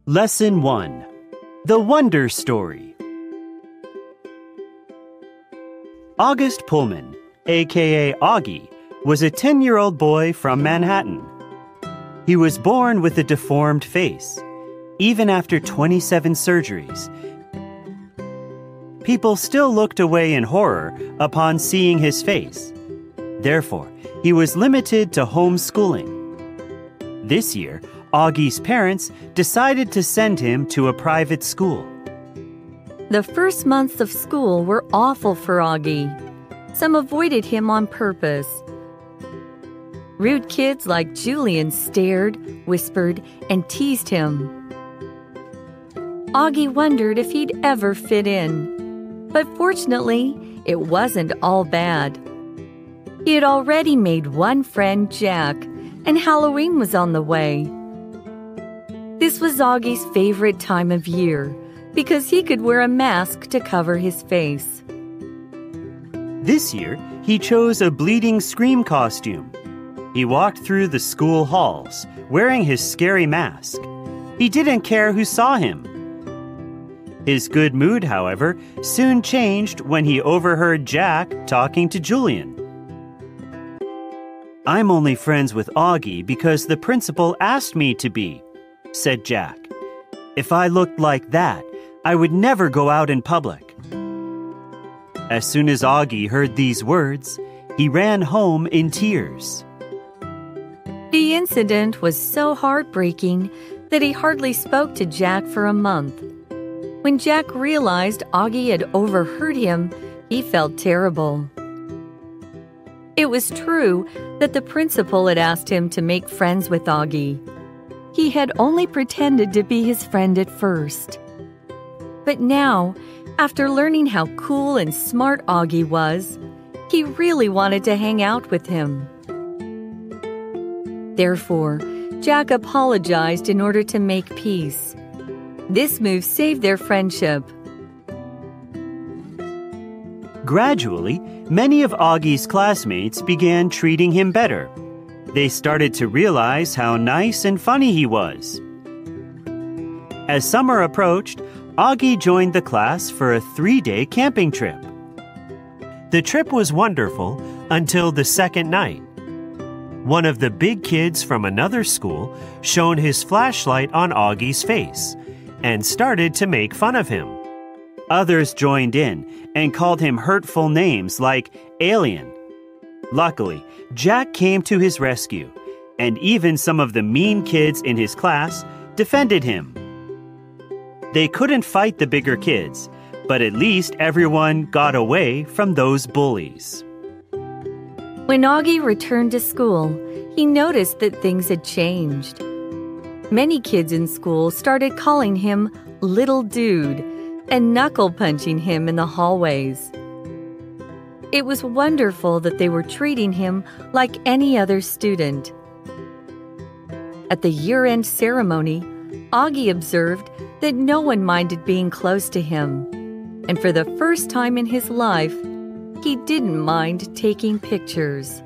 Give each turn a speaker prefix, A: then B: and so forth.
A: Lesson 1. The Wonder Story. August Pullman, a.k.a. Augie, was a 10-year-old boy from Manhattan. He was born with a deformed face. Even after 27 surgeries, people still looked away in horror upon seeing his face. Therefore, he was limited to homeschooling. This year, Augie's parents decided to send him to a private school.
B: The first months of school were awful for Augie. Some avoided him on purpose. Rude kids like Julian stared, whispered, and teased him. Augie wondered if he'd ever fit in. But fortunately, it wasn't all bad. He had already made one friend, Jack, and Halloween was on the way. This was Augie's favorite time of year because he could wear a mask to cover his face.
A: This year, he chose a bleeding scream costume. He walked through the school halls, wearing his scary mask. He didn't care who saw him. His good mood, however, soon changed when he overheard Jack talking to Julian. "I'm only friends with Augie because the principal asked me to be," said Jack. "If I looked like that, I would never go out in public." As soon as Augie heard these words, he ran home in tears.
B: The incident was so heartbreaking that he hardly spoke to Jack for a month. When Jack realized Augie had overheard him, he felt terrible. It was true that the principal had asked him to make friends with Augie. He had only pretended to be his friend at first. But now, after learning how cool and smart Augie was, he really wanted to hang out with him. Therefore, Jack apologized in order to make peace. This move saved their friendship.
A: Gradually, many of Augie's classmates began treating him better. They started to realize how nice and funny he was. As summer approached, Augie joined the class for a 3-day camping trip. The trip was wonderful until the second night. One of the big kids from another school shone his flashlight on Augie's face and started to make fun of him. Others joined in and called him hurtful names like alien. Luckily, Jack came to his rescue, and even some of the mean kids in his class defended him. They couldn't fight the bigger kids, but at least everyone got away from those bullies.
B: When Augie returned to school, he noticed that things had changed. Many kids in school started calling him Little Dude and knuckle-punching him in the hallways. It was wonderful that they were treating him like any other student. At the year-end ceremony, Augie observed that no one minded being close to him, and for the first time in his life, he didn't mind taking pictures.